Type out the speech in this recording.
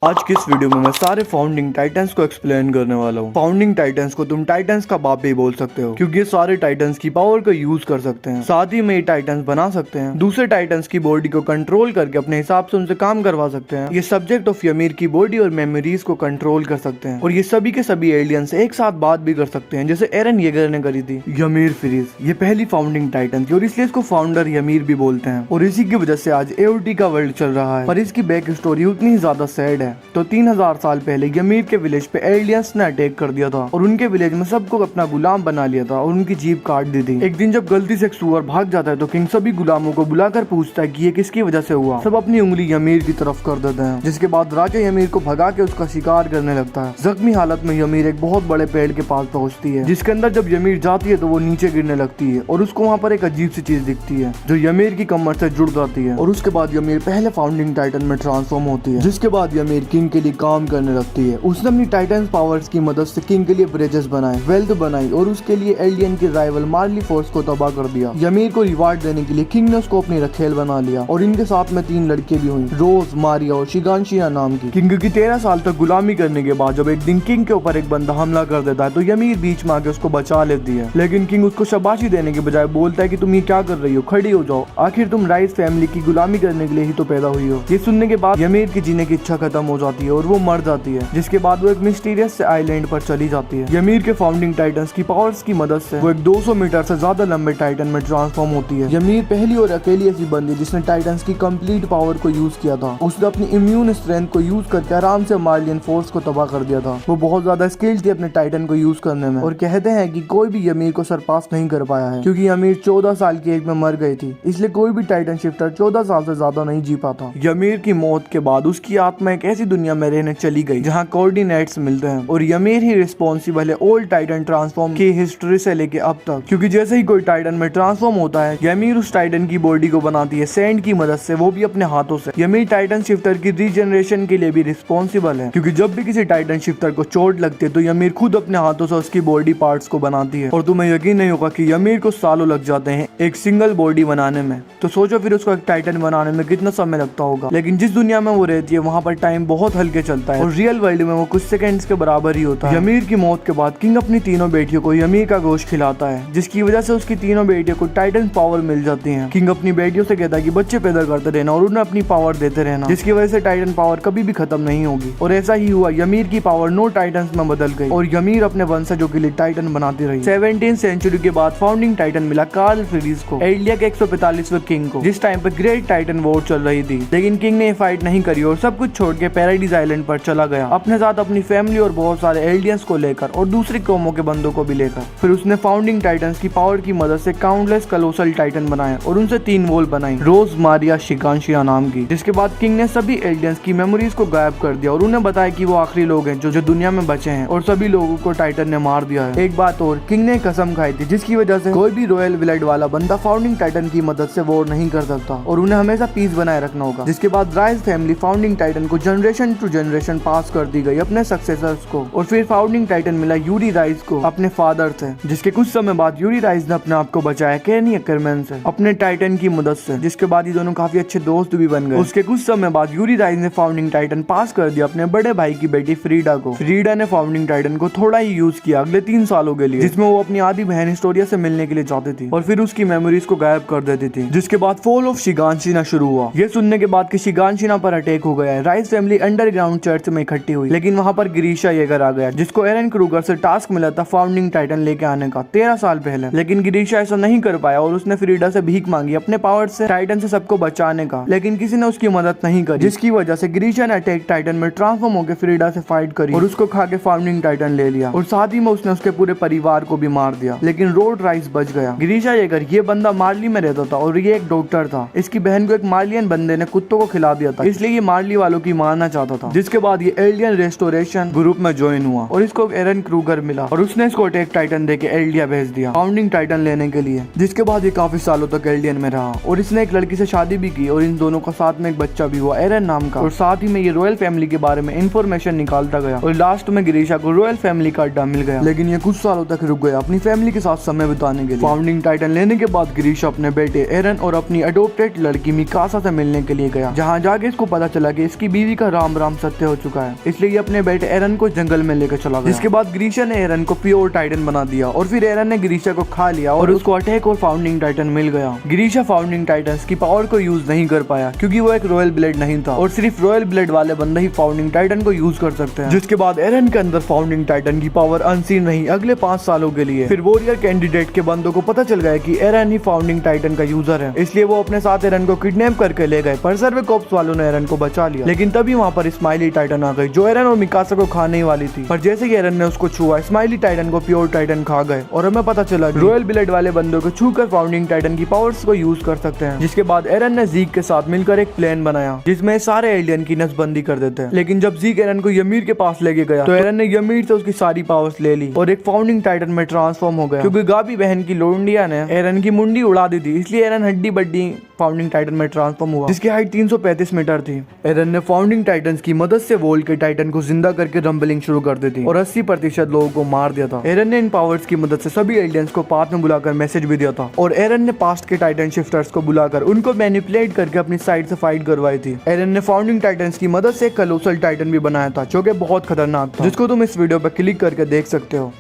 आज की इस वीडियो में मैं सारे फाउंडिंग टाइटंस को एक्सप्लेन करने वाला हूँ। फाउंडिंग टाइटंस को तुम टाइटंस का बाप भी बोल सकते हो, क्योंकि ये सारे टाइटंस की पावर को यूज कर सकते हैं। साथ ही में ये टाइटंस बना सकते हैं, दूसरे टाइटंस की बॉडी को कंट्रोल करके अपने हिसाब से उनसे काम करवा सकते हैं। ये सब्जेक्ट ऑफ ymir की बॉडी और मेमोरीज को कंट्रोल कर सकते हैं, और ये सभी के सभी एलियंस एक साथ बात भी कर सकते हैं, जैसे एरन येगर ने करी थी। ymir फ्रीज ये पहली फाउंडिंग टाइटन थी, और इसलिए इसको फाउंडर ymir भी बोलते हैं, और इसी की वजह से आज AOT का वर्ल्ड चल रहा है। पर इसकी बैक स्टोरी उतनी ज्यादा सैड है। तो 3000 साल पहले ymir के विलेज पे एलियंस ने अटैक कर दिया था, और उनके विलेज में सबको अपना गुलाम बना लिया था, और उनकी जीभ काट दी थी। एक दिन जब गलती से एक सुअर भाग जाता है, तो किंग सभी गुलामों को बुलाकर पूछता है कि ये किसकी वजह से हुआ। सब अपनी उंगली ymir की तरफ कर देते हैं, जिसके बाद राजा ymir को भगा के उसका शिकार करने लगता है। जख्मी हालत में ymir एक बहुत बड़े पेड़ के पास पहुंचती है, जिसके अंदर जब ymir जाती है तो वो नीचे गिरने लगती है, और उसको वहाँ पर एक अजीब सी चीज दिखती है जो ymir की कमर से जुड़ जाती है। और उसके बाद ymir पहले फाउंडिंग टाइटन में ट्रांसफॉर्म होती है, जिसके बाद ymir किंग के लिए काम करने लगती है। उसने अपनी टाइटन पावर्स की मदद से किंग के लिए ब्रिजेस बनाए, वेल्थ बनाई, और उसके लिए एलियन के राइवल मार्ली फोर्स को तबाह कर दिया। ymir को रिवार्ड देने के लिए किंग ने उसको अपनी रखेल बना लिया, और इनके साथ में 3 लड़के भी हुई, रोज, मारिया और शिगांशिया नाम की। किंग की 13 साल तक गुलामी करने के बाद जब एक दिन किंग के ऊपर एक बंदा हमला कर देता है, तो ymir बीच में आके उसको बचा लेती है। लेकिन किंग उसको शाबाशी देने के बजाय बोलता है कि तुम ये क्या कर रही हो, खड़ी हो जाओ, आखिर तुम राइस फैमिली की गुलामी करने के लिए ही तो पैदा हुई हो। ये सुनने के बाद ymir की जीने की इच्छा खत्म हो जाती है, और वो मर जाती है, जिसके बाद वो एक मिस्टीरियस से आइलैंड पर चली जाती है। ymir के फाउंडिंग टाइटंस की पावर्स की मदद से वो एक 200 मीटर से ज्यादा लंबे टाइटन में ट्रांसफॉर्म होती है। ymir पहली और अकेली ऐसी बंदी जिसने टाइटंस की कंप्लीट पावर को यूज किया था। उसने अपनी इम्यून स्ट्रेंथ को यूज करके आराम से मार्लियन फोर्स को तबाह कर दिया था। वो बहुत ज्यादा स्किल्ड थी अपने टाइटन को यूज करने में, और कहते हैं कि कोई भी ymir को सरपास नहीं कर पाया है, क्योंकि ymir 14 साल की एज में मर गई थी, इसलिए कोई भी टाइटन शिफ्टर 14 साल से ज्यादा नहीं जी पाता। ymir की मौत के बाद उसकी आत्मा एक ऐसी दुनिया में रहने चली गई जहाँ कोऑर्डिनेट्स मिलते हैं, और ymir ही रिस्पॉन्सिबल है ओल्ड टाइटन ट्रांसफॉर्म की हिस्ट्री से लेके अब तक, क्योंकि जैसे ही कोई टाइटन में ट्रांसफॉर्म होता है, ymir उस टाइटन की बॉडी को बनाती है सैंड की मदद से, वो भी अपने हाथों से। ymir टाइटन शिफ्टर की रीजनरेशन के लिए भी रिस्पॉन्सिबल है, क्योंकि जब भी किसी टाइटन शिफ्टर को चोट लगती है तो ymir खुद अपने हाथों से उसकी बॉडी पार्ट्स को बनाती है। और तुम्हें यकीन नहीं होगा कि ymir को सालों लग जाते हैं एक सिंगल बॉडी बनाने में, तो सोचो फिर उसको एक टाइटन बनाने में कितना समय लगता होगा। लेकिन जिस दुनिया में वो रहती है वहाँ पर टाइम बहुत हल्के चलता है, और रियल वर्ल्ड में वो कुछ सेकंड्स के बराबर ही होता है। ymir की मौत के बाद किंग अपनी तीनों बेटियों को ymir का गोश्त खिलाता है, जिसकी वजह से उसकी तीनों बेटियों को टाइटन पावर मिल जाती है। किंग अपनी बेटियों से कहता है कि बच्चे पैदा करते रहना और उन्हें अपनी पावर देते रहना, जिसकी वजह से टाइटन पावर कभी भी खत्म नहीं होगी। और ऐसा ही हुआ, ymir की पावर 9 टाइटन्स में बदल गई, और ymir अपने वंशजों के लिए टाइटन बनाती रही। 17th सेंचुरी के बाद फाउंडिंग टाइटन मिला कार्ल फ्रीज को, एलिया के 145वें किंग को, जिस टाइम पे ग्रेट टाइटन वॉर चल रही थी। लेकिन किंग ने फाइट नहीं करी और सब कुछ छोड़ के पैराडाइज आइलैंड पर चला गया, अपने साथ अपनी फैमिली और बहुत सारे एलियंस को लेकर, और दूसरी कौमों के बंदों को भी लेकर। फिर उसने फाउंडिंग टाइटंस की पावर की मदद से काउंटलेस कलोसल टाइटन बनाए, और उनसे 3 वॉल बनाई, रोज, मारिया, शिगांशिया नाम की। जिसके बाद किंग ने सभी एलियंस की मेमोरीज को गायब कर दिया, और उन्हें बताया कि वो आखिरी लोग हैं जो दुनिया में बचे हैं, और सभी लोगों को टाइटन ने मार दिया है। एक बात और, किंग ने कसम खाई थी जिसकी वजह से कोई भी रॉयल ब्लड वाला बंदा फाउंडिंग टाइटन की मदद से वॉर नहीं कर सकता, और उन्हें हमेशा पीस बनाए रखना होगा। जिसके बाद राइस फैमिली फाउंडिंग टाइटन को जनरेशन टू जनरेशन पास कर दी गई अपने सक्सेसर्स को, और फिर फाउंडिंग टाइटन मिला यूरी राइस को अपने फादर से, जिसके कुछ समय बाद यूरी राइस ने अपने आप को बचाया कैनी अकरमैन से अपने टाइटन की मदद से, जिसके बाद ये दोनों काफी अच्छे दोस्त भी बन गए। उसके कुछ समय बाद यूरी राइस ने फाउंडिंग टाइटन पास कर दिया अपने बड़े भाई की बेटी फ्रीडा को। फ्रीडा ने फाउंडिंग टाइटन को थोड़ा ही यूज किया अगले 3 सालों के लिए, जिसमें वो अपनी आधी बहन हिस्टोरिया से मिलने के लिए चाहती थी, और फिर उसकी मेमोरीज को गायब कर देती थी। जिसके बाद फॉल ऑफ शिगांशिना शुरू हुआ। ये सुनने के बाद कि शिगांशिना पर अटैक हो गया है, राइस फैमिली अंडरग्राउंड चर्च में इकट्ठी हुई, लेकिन वहाँ पर ग्रीशा येगर आ गया, जिसको एरन क्रूगर से टास्क मिला था फाउंडिंग टाइटन लेके आने का 13 साल पहले। लेकिन ग्रीशा ऐसा नहीं कर पाया, और उसने फ्रीडा से भीख मांगी अपने पावर से टाइटन से सबको बचाने का, लेकिन किसी ने उसकी मदद नहीं करी, जिसकी वजह से ग्रीशा ने अटैक टाइटन में ट्रांसफॉर्म होकर फ्रीडा से फाइट करी, और उसको खा के फाउंडिंग टाइटन ले लिया, और साथ ही में उसने उसके पूरे परिवार को भी मार दिया। लेकिन रोड राइस बच गया। ग्रीशा येगर ये बंदा मार्ली में रहता था, और ये एक डॉक्टर था। इसकी बहन को एक मार्लियन बंदे ने कुत्तों को खिला दिया था, इसलिए ये मार्ली वालों की मारना चाहता था। जिसके बाद ये एलियन रेस्टोरेशन ग्रुप में ज्वाइन हुआ, और इसको एरन क्रूगर मिला, और उसने इसको अटैक टाइटन देके एल्डिया भेज दिया फाउंडिंग टाइटन लेने के लिए। जिसके बाद ये काफी सालों तक एल्डियन में रहा, और इसने एक लड़की से शादी भी की, और इन दोनों का साथ में एक बच्चा भी हुआ एरन नाम का। और साथ ही में ये रॉयल फैमिली के बारे में इंफॉर्मेशन निकालता गया, और लास्ट में ग्रीशा को रॉयल फैमिली का अड्डा मिल गया। लेकिन ये कुछ सालों तक रुक गया अपनी फैमिली के साथ समय बिताने के लिए। फाउंडिंग टाइटन लेने के बाद ग्रीशा अपने बेटे एरन और अपनी अडोप्टेड लड़की मिकासा से मिलने के लिए गया, जहाँ जाके इसको पता चला कि इसकी बीवी का राम राम सत्य हो चुका है, इसलिए ये अपने बेटे एरन को जंगल में लेकर चला गया। जिसके बाद ग्रीशा ने एरन को प्योर टाइटन बना दिया और फिर एरन ने ग्रीशा को खा लिया और उसको अटैक और फाउंडिंग टाइटन मिल गया। ग्रीशा फाउंडिंग टाइटन्स की पावर को यूज नहीं कर पाया क्योंकि वो एक रॉयल ब्लेड नहीं था और सिर्फ रॉयल ब्लेड वाले बंदे ही फाउंडिंग टाइटन को यूज कर सकते हैं। जिसके बाद एरन के अंदर फाउंडिंग टाइटन की पावर अनसीन रही अगले 5 सालों के लिए। फिर वॉरियर कैंडिडेट के बंदों को पता चल गया कि एरन ही फाउंडिंग टाइटन का यूजर है, इसलिए वो अपने साथ एरन को किडनैप करके ले गए। पर सर्वे कॉप्स वालों ने एरन को बचा लिया, लेकिन तभी वहाँ पर स्माइली टाइटन आ गई जो एरन और मिकासा को खाने वाली थी। पर जैसे ही एरन ने उसको छुआ, स्माइली टाइटन को प्योर टाइटन खा गए और हमें पता चला रॉयल ब्लेड वाले बंदों को छूकर फाउंडिंग टाइटन की पावर्स को यूज कर सकते हैं। जिसके बाद एरन ने जीक के साथ मिलकर एक प्लान बनाया जिसमें सारे एलियन की नसबंदी कर देते हैं। लेकिन जब जीक एरन को यमीर के पास लेके गया तो एरन ने यमीर से उसकी सारी पावर्स ले ली और एक फाउंडिंग टाइटन में ट्रांसफॉर्म हो गया। क्योंकि गाबी बहन की लोंडिया ने एरन की मुंडी उड़ा दी थी, इसलिए एरन हड्डी बड्डी फाउंडिंग टाइटन में ट्रांसफॉर्म हुआ जिसकी हाइट 335 मीटर थी। एरन ने फाउंडिंग टाइटन्स की मदद से वोल्ट के टाइटन को जिंदा करके रंबलिंग शुरू कर दी थी और 80% लोगों को मार दिया था। एरन ने इन पावर्स की मदद से सभी एलियंस को पाथ में बुलाकर मैसेज भी दिया था और एरन ने पास्ट के टाइटन शिफ्टर्स को बुलाकर उनको मैनिपुलेट करके अपनी साइड से फाइट करवाई थी। एरन ने फाउंडिंग टाइटन्स की मदद से एक कलोसल टाइटन भी बनाया था जो कि बहुत खतरनाक था, जिसको तुम इस वीडियो पर क्लिक करके देख सकते हो।